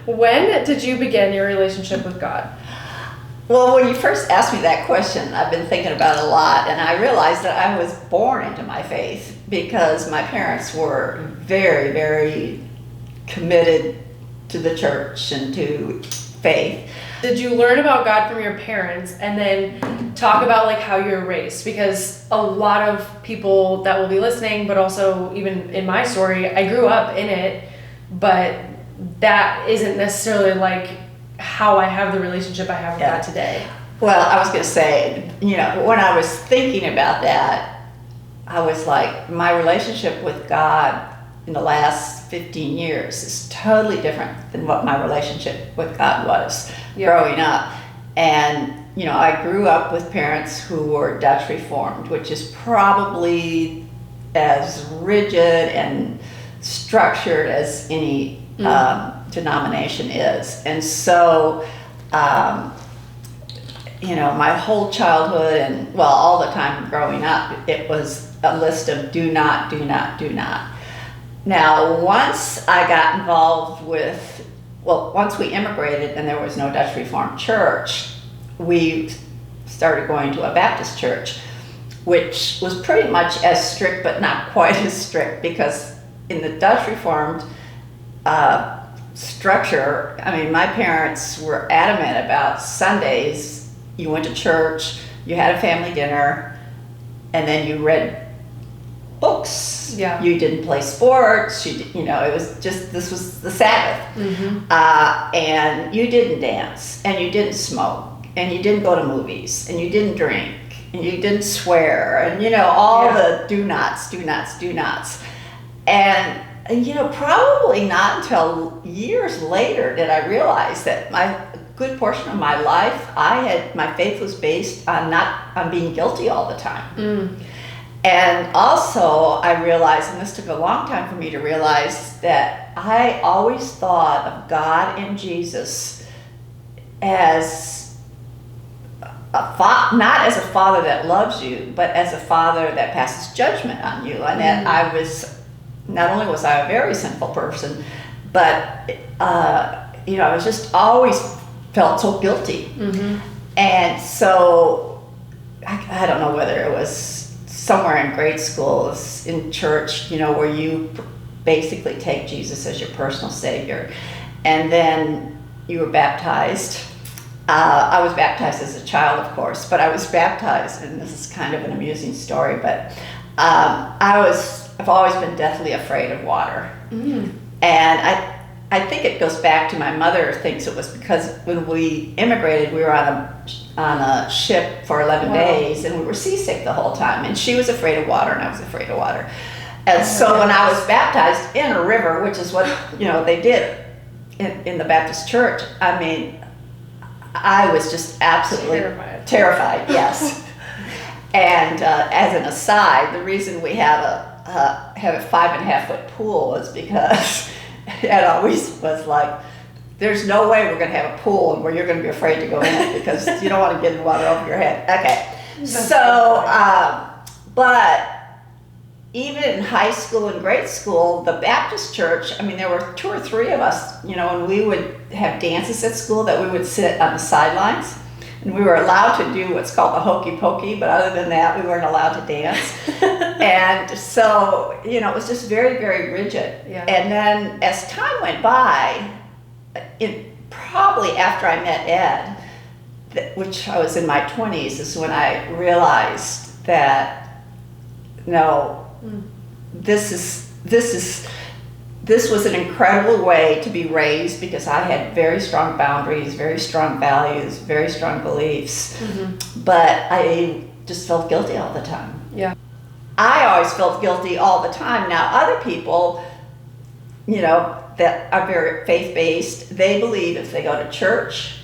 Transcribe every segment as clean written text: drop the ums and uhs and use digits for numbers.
When did you begin your relationship with God? Well, when you first asked me that question, I've been thinking about it a lot, and I realized that I was born into my faith because my parents were very, very committed to the church and to faith. Did you learn about God from your parents and then talk about like how you were raised? Because a lot of people that will be listening, but also even in my story, I grew up in it, but that isn't necessarily like how I have the relationship I have with God today. Well, I was going to say, when I was thinking about that, I was like, my relationship with God in the last 15 years is totally different than what my relationship with God was growing up. And, I grew up with parents who were Dutch Reformed, which is probably as rigid and structured as any denomination is. And so, my whole childhood and, all the time growing up, it was a list of do not, do not, do not. Now, once I got involved once we immigrated and there was no Dutch Reformed church, we started going to a Baptist church, which was pretty much as strict, but not quite as strict, because in the Dutch Reformed structure, my parents were adamant about Sundays. You went to church, you had a family dinner, and then you read books. Yeah. You didn't play sports. It was just, this was the Sabbath. Mm-hmm. And you didn't dance, and you didn't smoke, and you didn't go to movies, and you didn't drink, and you didn't swear, and all the do nots, do nots, do nots. And probably not until years later did I realize that a good portion of my life, my faith was based on being guilty all the time. Mm. And also I realized, and this took a long time for me to realize, that I always thought of God and Jesus as not as a father that loves you, but as a father that passes judgment on you. And that not only was I a very sinful person, but I was just always felt so guilty. Mm-hmm. And so I don't know whether it was somewhere in grade school, in church, where you basically take Jesus as your personal savior, and then you were baptized. I was baptized as a child, of course, but I was baptized, and this is kind of an amusing story, but I've always been deathly afraid of water. Mm. And I think it goes back to my mother thinks it was because when we immigrated, we were on a ship for 11 days, and we were seasick the whole time. And she was afraid of water, and I was afraid of water. And so when I was baptized in a river, which is what they did in the Baptist church, I was just absolutely terrified. Yes. And as an aside, the reason we have a 5.5 foot pool is because it always was like, there's no way we're going to have a pool where you're going to be afraid to go in it because you don't want to get the water over your head. Okay. So, but even in high school and grade school, the Baptist church, there were 2 or 3 of us, and we would have dances at school that we would sit on the sidelines. And we were allowed to do what's called the hokey pokey, but other than that, we weren't allowed to dance. And so, it was just very, very rigid. Yeah. And then as time went by, probably after I met Ed, which I was in my 20s, is when I realized that, this was an incredible way to be raised, because I had very strong boundaries, very strong values, very strong beliefs, but I just felt guilty all the time. Yeah. I always felt guilty all the time. Now, other people, that are very faith-based, they believe if they go to church,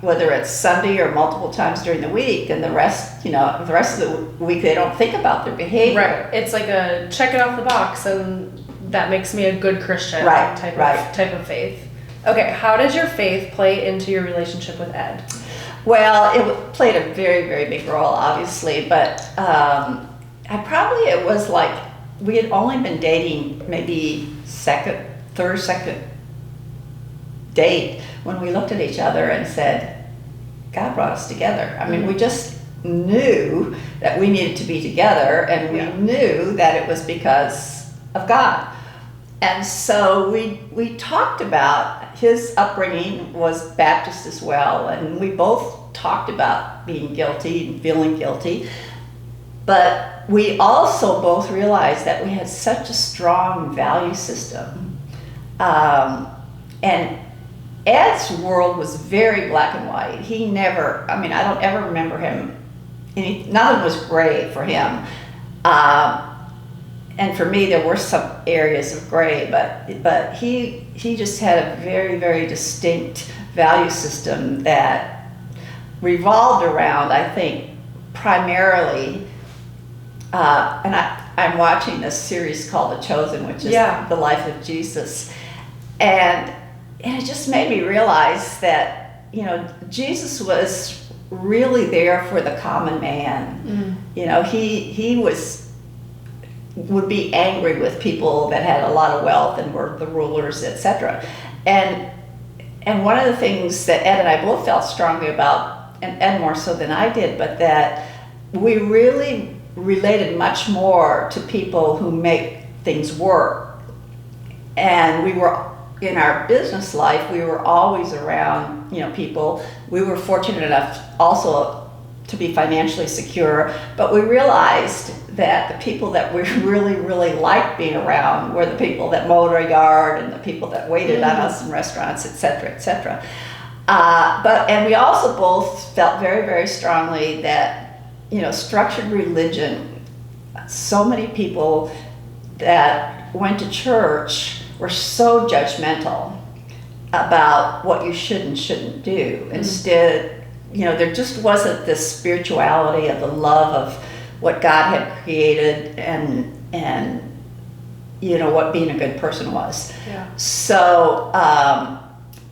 whether it's Sunday or multiple times during the week, and the rest of the week, they don't think about their behavior. Right. It's like a check it off the box, and that makes me a good Christian type of faith. Okay, how did your faith play into your relationship with Ed? Well, it played a very, very big role, obviously, but it was like we had only been dating maybe third, second date when we looked at each other and said, God brought us together. I mean, we just knew that we needed to be together, and we knew that it was because of God. And so we talked about, his upbringing was Baptist as well, and we both talked about being guilty and feeling guilty. But we also both realized that we had such a strong value system. And Ed's world was very black and white. He never, I mean, I don't ever remember him, nothing was gray for him. And for me, there were some areas of gray, but he just had a very, very distinct value system that revolved around, I think, primarily, and I'm watching this series called The Chosen, which is the life of Jesus. And it just made me realize that, you know, Jesus was really there for the common man. You know, he would be angry with people that had a lot of wealth and were the rulers, etc. And one of the things that Ed and I both felt strongly about, and Ed more so than I did, but that we really related much more to people who make things work. And we were, in our business life, we were always around, you know, people. We were fortunate enough also to be financially secure, but we realized that the people that we really, really liked being around were the people that mowed our yard and the people that waited on us in restaurants, etc., etc. And we also both felt very, very strongly that, you know, structured religion, so many people that went to church were so judgmental about what you should and shouldn't do. Instead, you know, there just wasn't this spirituality of the love of what God had created and you know, what being a good person was. So,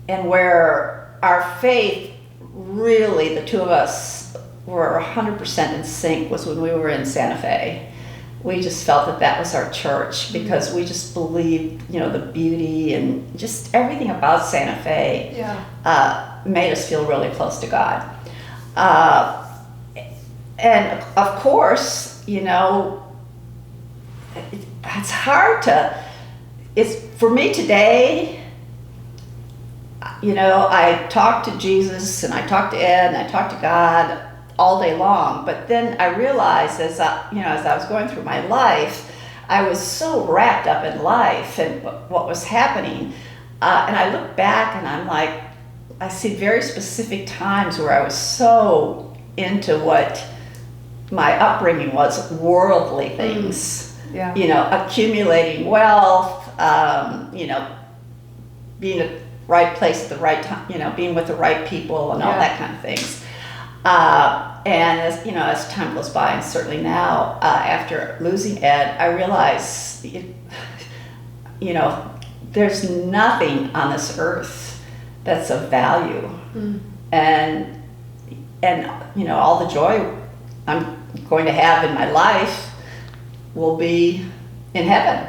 and where our faith, really, the two of us were 100% in sync was when we were in Santa Fe. We just felt that that was our church because we just believed, you know, the beauty and just everything about Santa Fe made us feel really close to God. And of course, you know, it's hard to, it's for me today, you know, I talk to Jesus and I talk to Ed and I talk to God all day long, but then I realized as I was going through my life, I was so wrapped up in life and what was happening, and I look back and I'm like, I see very specific times where I was so into what my upbringing was, worldly things, you know, accumulating wealth, you know, being at the right place at the right time, you know, being with the right people and all that kind of things. And as you know, as time goes by, and certainly now, after losing Ed, I realize, you know, there's nothing on this earth that's of value, and you know, all the joy I'm going to have in my life will be in heaven.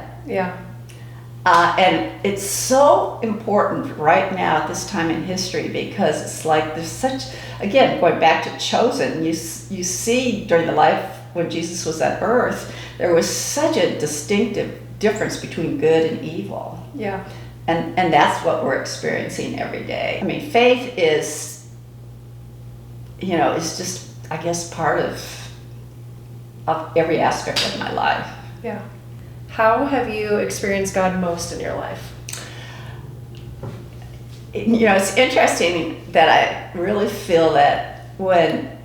And it's so important right now at this time in history because it's like there's such, again, going back to Chosen, you see during the life when Jesus was on earth, there was such a distinctive difference between good and evil. And that's what we're experiencing every day. I mean, faith is, you know, is just, I guess, part of every aspect of my life. How have you experienced God most in your life? You know, it's interesting that I really feel that when,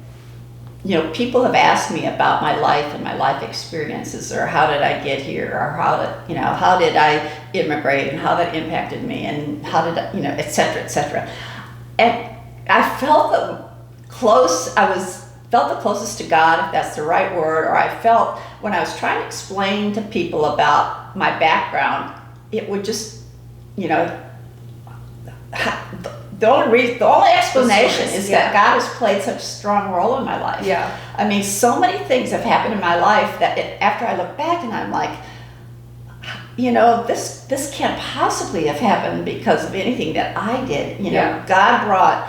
you know, people have asked me about my life and my life experiences, or how did I get here, or how did I immigrate and how that impacted me, and how did I, you know, et cetera, and I felt felt the closest to God, if that's the right word, or I felt when I was trying to explain to people about my background, it would just, you know, the only explanation is that God has played such a strong role in my life. I mean, so many things have happened in my life that after I look back and I'm like, this can't possibly have happened because of anything that I did. Yeah. God brought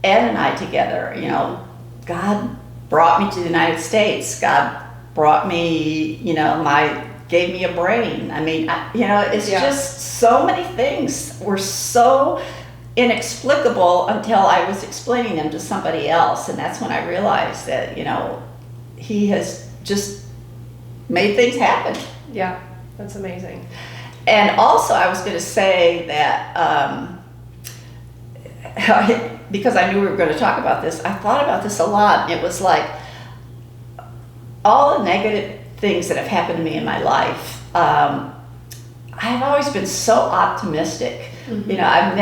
Ed and I together. God brought me to the United States. God brought me, gave me a brain. I mean, it's just so many things were so inexplicable until I was explaining them to somebody else. And that's when I realized that, he has just made things happen. Yeah, that's amazing. And also I was going to say that, because I knew we were going to talk about this, I thought about this a lot. It was like all the negative things that have happened to me in my life. I've always been so optimistic. Mm-hmm. I've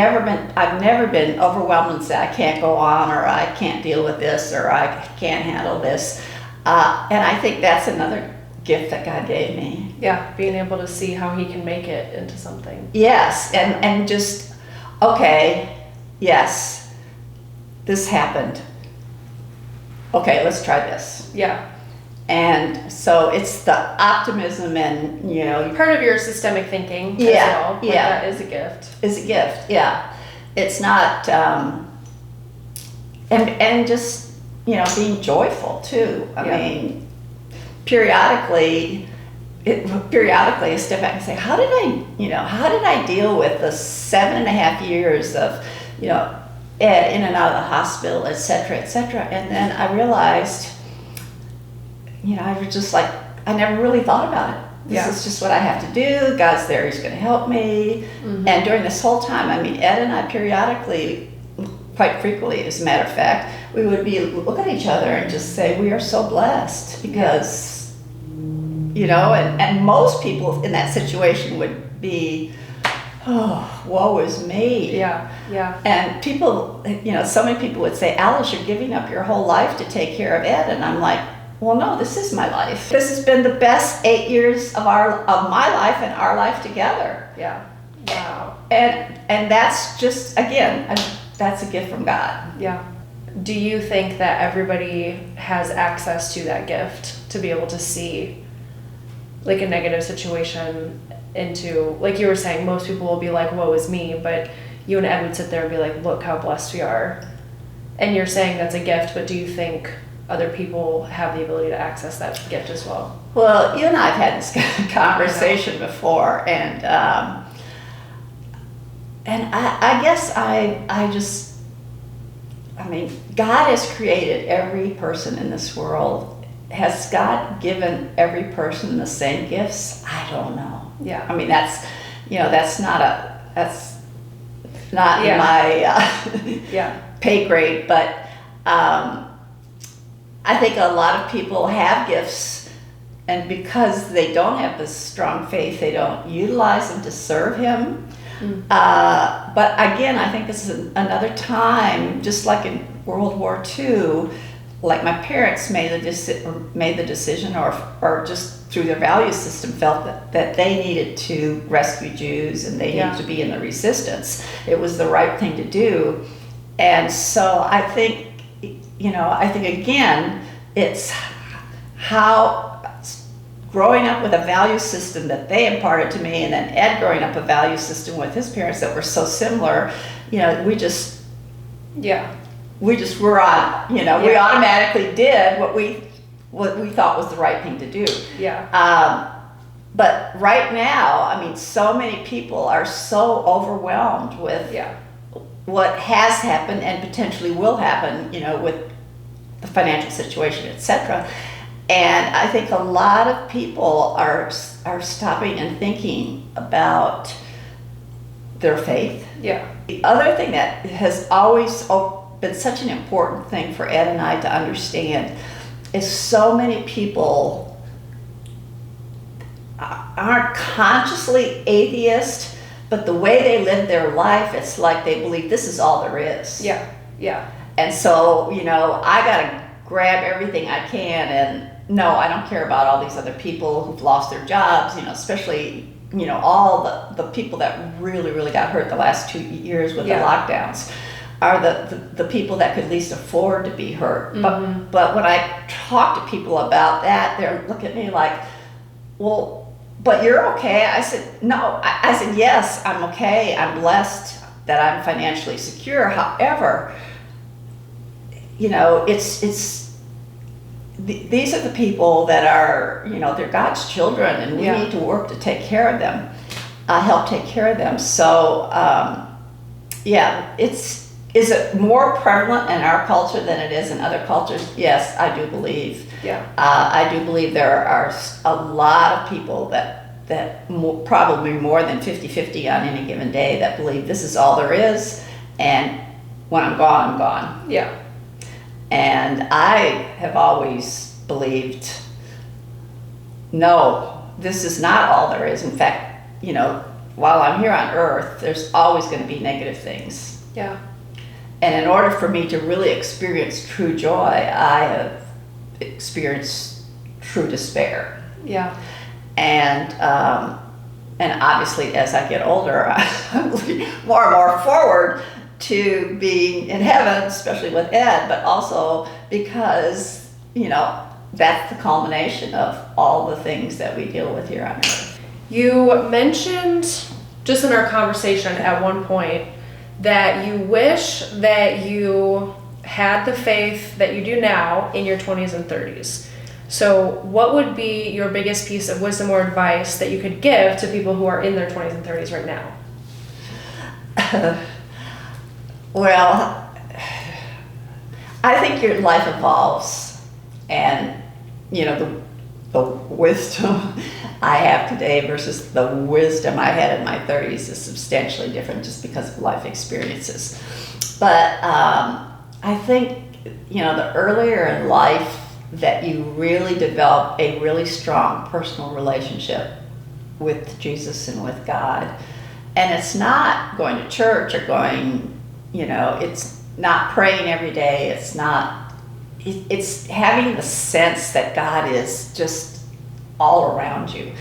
never been overwhelmed and say I can't go on, or I can't deal with this, or I can't handle this. And I think that's another gift that God gave me. Yeah, being able to see how he can make it into something. Yes, and just, okay, yes, this happened. Okay, let's try this. Yeah. And so it's the optimism and, part of your systemic thinking as well. Like that is a gift. Is a gift, yeah. It's not, and just, being joyful too. I mean, periodically I step back and say, how did I deal with the 7.5 years of, Ed in and out of the hospital, et cetera, et cetera. And then I realized, I was just like, I never really thought about it. This is just what I have to do. God's there, he's going to help me. Mm-hmm. And during this whole time, I mean, Ed and I periodically, quite frequently, as a matter of fact, we would look at each other and just say, we are so blessed because, and most people in that situation would be, oh, woe is me. Yeah, yeah. And people, so many people would say, Alice, you're giving up your whole life to take care of Ed. And I'm like, well, no, this is my life. This has been the best 8 years of my life and our life together. Yeah. Wow. And that's just, again, that's a gift from God. Yeah. Do you think that everybody has access to that gift to be able to see like a negative situation into, like you were saying, most people will be like, woe is me, but you and Ed would sit there and be like, look how blessed we are. And you're saying that's a gift, but do you think other people have the ability to access that gift as well? Well, you and I have had this conversation before, and I guess I mean, God has created every person in this world. Has God given every person the same gifts? I don't know. Yeah. I mean, that's not in my pay grade, but I think a lot of people have gifts, and because they don't have this strong faith, they don't utilize them to serve Him. But again, I think this is another time, just like in World War II, like my parents made the decision, or just through their value system felt that they needed to rescue Jews and they needed to be in the resistance. It was the right thing to do. And so I think again, it's how growing up with a value system that they imparted to me, and then Ed growing up a value system with his parents that were so similar, we just were on, we automatically did what we thought was the right thing to do. Yeah. But right now, I mean, so many people are so overwhelmed with what has happened and potentially will happen, with the financial situation, etc. And I think a lot of people are stopping and thinking about their faith. Yeah. The other thing that has always been such an important thing for Ed and I to understand is so many people aren't consciously atheist, but the way they live their life, it's like they believe this is all there is. Yeah, yeah. And so, I gotta grab everything I can, and no, I don't care about all these other people who've lost their jobs, especially, all the people that really, really got hurt the last 2 years with the lockdowns are the people that could least afford to be hurt. Mm-hmm. But when I talk to people about that, they look at me like, well, but you're okay. I said, no. I said, yes, I'm okay. I'm blessed that I'm financially secure. However, you know, these are the people that are, you know, they're God's children, and we need to work to take care of them, help take care of them. So, yeah, is it more prevalent in our culture than it is in other cultures? Yes, I do believe. Yeah. I do believe there are a lot of people that probably more than 50-50 on any given day that believe this is all there is, and when I'm gone, I'm gone. Yeah. And I have always believed, no, this is not all there is. In fact, you know, while I'm here on earth, there's always going to be negative things. Yeah. And in order for me to really experience true joy, I have experienced true despair. Yeah. And obviously, as I get older, I'm looking more and more forward to being in heaven, especially with Ed, but also because, you know, that's the culmination of all the things that we deal with here on earth. You mentioned just in our conversation at one point that you wish that you had the faith that you do now in your 20s and 30s. So what would be your biggest piece of wisdom or advice that you could give to people who are in their 20s and 30s right now? Well, I think your life evolves, and you know, the wisdom I have today versus the wisdom I had in my 30s is substantially different just because of life experiences. But I think, you know, the earlier in life that you really develop a really strong personal relationship with Jesus and with God, and it's not going to church or going, you know, it's not praying every day. It's having the sense that God is just all around you.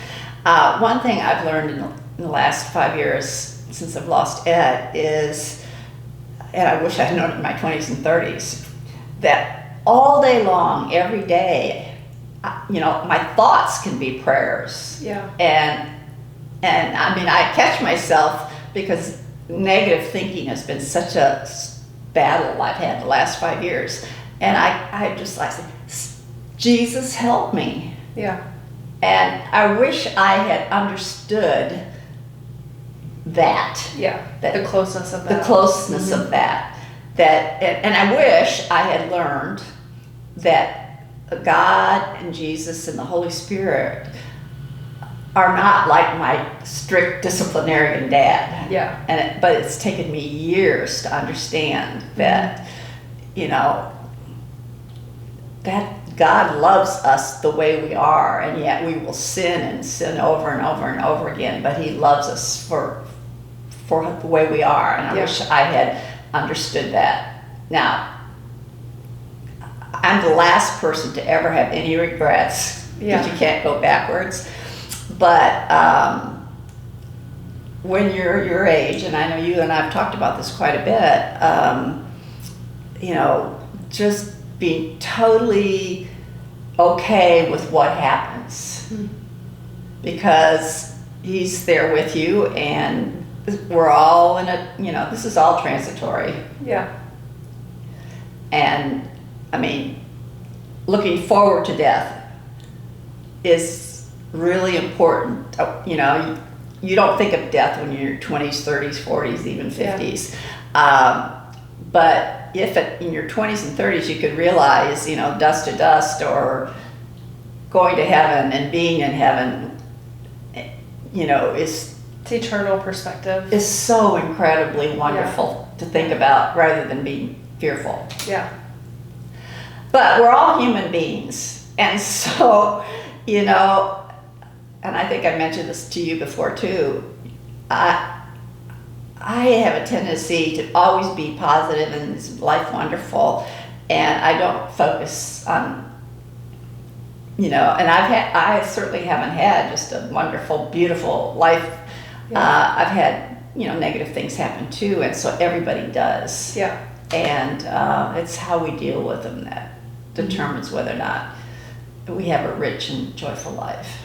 One thing I've learned in the last 5 years since I've lost Ed is, and I wish I had known it in my 20s and 30s, that all day long, every day, you know, my thoughts can be prayers. Yeah. And I mean, I catch myself because negative thinking has been such a battle I've had the last 5 years. And I just like say, Jesus, help me. Yeah. And I wish I had understood that. Yeah. The closeness of that. The closeness of that. And I wish I had learned that God and Jesus and the Holy Spirit are not like my strict disciplinarian dad. Yeah. But it's taken me years to understand that, you know, that God loves us the way we are, and yet we will sin over and over and over again, but he loves us for the way we are, and I wish I had understood that. Now, I'm the last person to ever have any regrets, because you can't go backwards. But when you're your age, and I know you and I've talked about this quite a bit, you know, just being totally okay with what happens, because he's there with you, and we're all in a, you know, this is all transitory. Yeah. And I mean, looking forward to death is really important. You know, you don't think of death when you're 20s, 30s, 40s, even 50s. But if in your 20s and 30s you could realize, you know, dust to dust, or going to heaven and being in heaven, you know, it's eternal perspective. Is so incredibly wonderful to think about, rather than being fearful. Yeah. But we're all human beings, and so, you know, and I think I mentioned this to you before too, I have a tendency to always be positive and is life wonderful, and I don't focus on, you know, and I certainly haven't had just a wonderful, beautiful life. I've had, you know, negative things happen too, and so everybody does. Yeah. And it's how we deal with them that determines whether or not we have a rich and joyful life.